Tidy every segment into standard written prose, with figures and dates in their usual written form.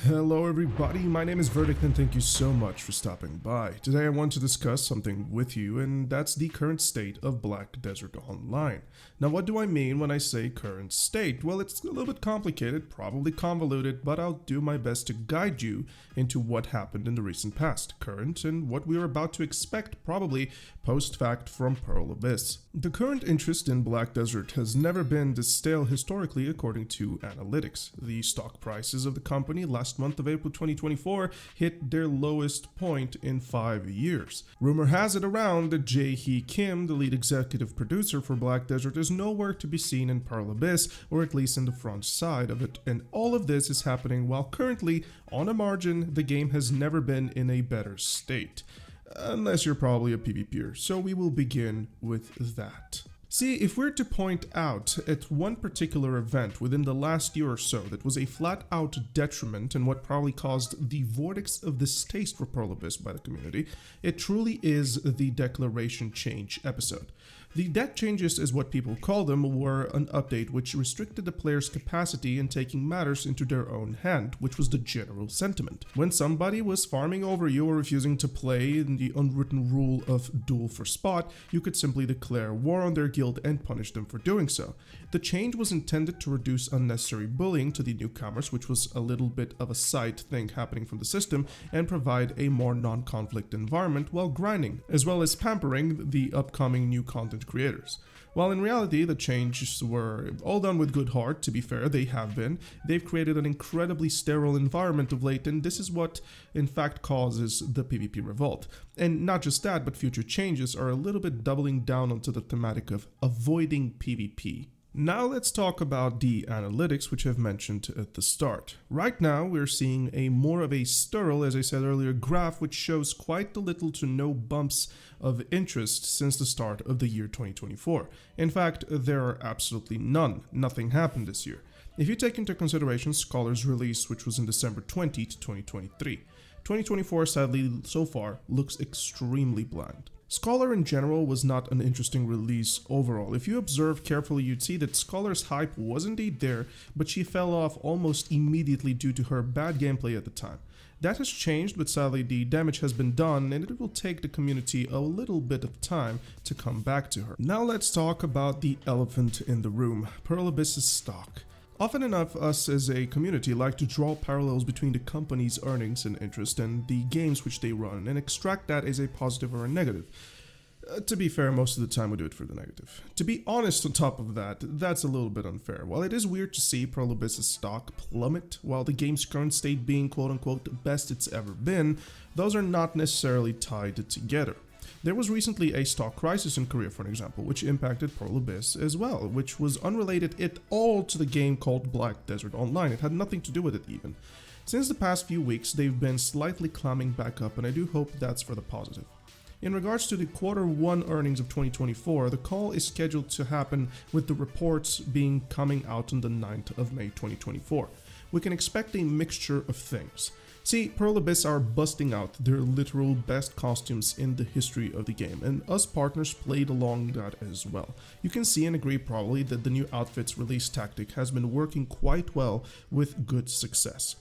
Hello everybody, my name is Verdict and thank you so much for stopping by. Today I want to discuss something with you, and that's the current state of Black Desert Online. Now what do I mean when I say current state? Well, it's a little bit complicated, probably convoluted, but I'll do my best to guide you into what happened in the recent past, current, and what we are about to expect probably post-fact from Pearl Abyss. The current interest in Black Desert has never been this stale historically according to analytics. The stock prices of the company last month of April 2024 hit their lowest point in 5 years. Rumor has it around that Jae-hee Kim, the lead executive producer for Black Desert, is nowhere to be seen in Pearl Abyss, or at least in the front side of it, and all of this is happening while currently, on a margin, the game has never been in a better state. Unless you're probably a PvPer, so we will begin with that. See, if we're to point out at one particular event within the last year or so that was a flat-out detriment and what probably caused the vortex of distaste for Pearl Abyss by the community, it truly is the Declaration Change episode. The deck changes, is what people call them, were an update which restricted the player's capacity in taking matters into their own hand, which was the general sentiment. When somebody was farming over you or refusing to play in the unwritten rule of duel for spot, you could simply declare war on their guild and punish them for doing so. The change was intended to reduce unnecessary bullying to the newcomers, which was a little bit of a side thing happening from the system, and provide a more non-conflict environment while grinding, as well as pampering the upcoming new content creators. While in reality the changes were all done with good heart, to be fair, they have been, they've created an incredibly sterile environment of late, and this is what in fact causes the PvP revolt. And not just that, but future changes are a little bit doubling down onto the thematic of avoiding PvP. Now let's talk about the analytics, which I've mentioned at the start. Right now we're seeing a more of a sterile, as I said earlier, graph which shows quite the little to no bumps of interest since the start of the year 2024. In fact, there are absolutely none. Nothing happened this year. If you take into consideration Scholar's release, which was in December 20 to 2023. 2024, sadly, so far, looks extremely bland. Scholar in general was not an interesting release overall. If you observe carefully, you'd see that Scholar's hype was indeed there, but she fell off almost immediately due to her bad gameplay at the time. That has changed, but sadly the damage has been done, and it will take the community a little bit of time to come back to her. Now let's talk about the elephant in the room, Pearl Abyss's stock. Often enough, us as a community like to draw parallels between the company's earnings and interest and the games which they run and extract that as a positive or a negative. To be fair, most of the time we do it for the negative. To be honest on top of that, that's a little bit unfair. While it is weird to see Pearl Abyss's stock plummet while the game's current state being quote-unquote the best it's ever been, those are not necessarily tied together. There was recently a stock crisis in Korea, for an example, which impacted Pearl Abyss as well, which was unrelated at all to the game called Black Desert Online. It had nothing to do with it even. Since the past few weeks, they've been slightly climbing back up, and I do hope that's for the positive. In regards to the Q1 earnings of 2024, the call is scheduled to happen with the reports being coming out on the 9th of May 2024. We can expect a mixture of things. See, Pearl Abyss are busting out their literal best costumes in the history of the game, and us partners played along that as well. You can see and agree probably that the new outfits release tactic has been working quite well with good success.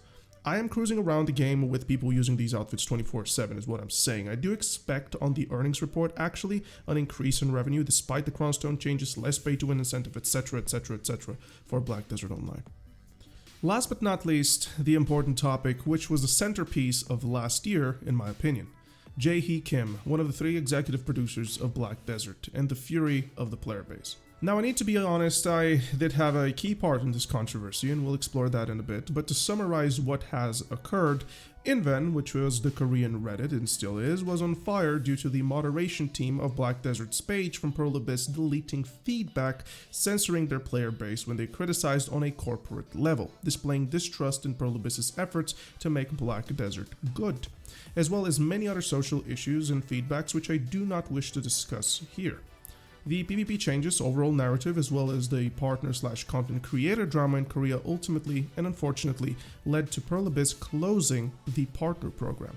I am cruising around the game with people using these outfits 24/7 is what I'm saying. I do expect on the earnings report actually an increase in revenue despite the Crownstone changes, less pay-to-win incentive, etc, etc, etc for Black Desert Online. Last but not least, the important topic, which was the centerpiece of last year, in my opinion. Jae-hee Kim, one of the 3 executive producers of Black Desert, and the fury of the player base. Now I need to be honest, I did have a key part in this controversy, and we'll explore that in a bit, but to summarize what has occurred, Inven, which was the Korean Reddit and still is, was on fire due to the moderation team of Black Desert's page from Pearl Abyss deleting feedback, censoring their player base when they criticized on a corporate level, displaying distrust in Pearl Abyss's efforts to make Black Desert good, as well as many other social issues and feedbacks which I do not wish to discuss here. The PvP changes, overall narrative, as well as the partner/content creator drama in Korea ultimately and unfortunately led to Pearl Abyss closing the partner program.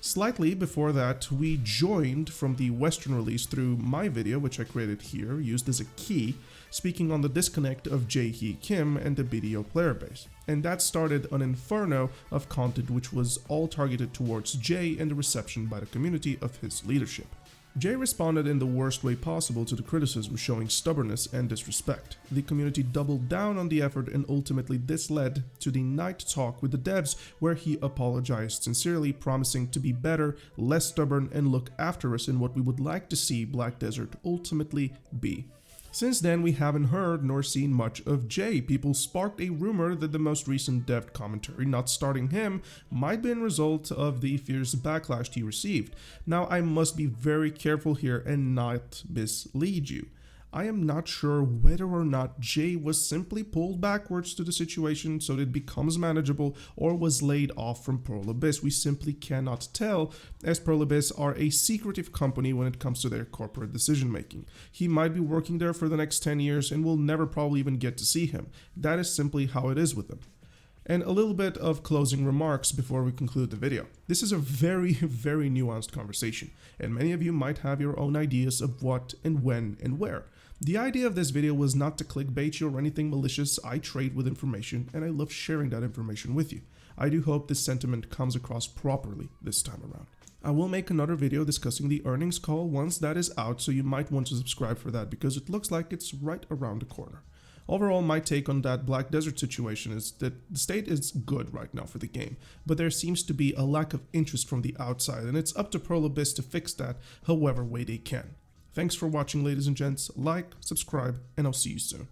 Slightly before that, we joined from the Western release through my video, which I created here, used as a key, speaking on the disconnect of Jae-hee Kim and the BDO player base. And that started an inferno of content which was all targeted towards Jae and the reception by the community of his leadership. Jae responded in the worst way possible to the criticism, showing stubbornness and disrespect. The community doubled down on the effort, and ultimately this led to the night talk with the devs where he apologized sincerely, promising to be better, less stubborn, and look after us in what we would like to see Black Desert ultimately be. Since then, we haven't heard nor seen much of Jae. People sparked a rumor that the most recent dev commentary not starting him might be a result of the fierce backlash he received. Now, I must be very careful here and not mislead you. I am not sure whether or not Jae was simply pulled backwards to the situation so that it becomes manageable, or was laid off from Pearl Abyss. We simply cannot tell, as Pearl Abyss are a secretive company when it comes to their corporate decision making. He might be working there for the next 10 years and we'll never probably even get to see him. That is simply how it is with them. And a little bit of closing remarks before we conclude the video. This is a very nuanced conversation, and many of you might have your own ideas of what and when and where. The idea of this video was not to clickbait you or anything malicious. I trade with information and I love sharing that information with you. I do hope this sentiment comes across properly this time around. I will make another video discussing the earnings call once that is out, so you might want to subscribe for that because it looks like it's right around the corner. Overall, my take on that Black Desert situation is that the state is good right now for the game, but there seems to be a lack of interest from the outside, and it's up to Pearl Abyss to fix that however way they can. Thanks for watching, ladies and gents. Like, subscribe, and I'll see you soon.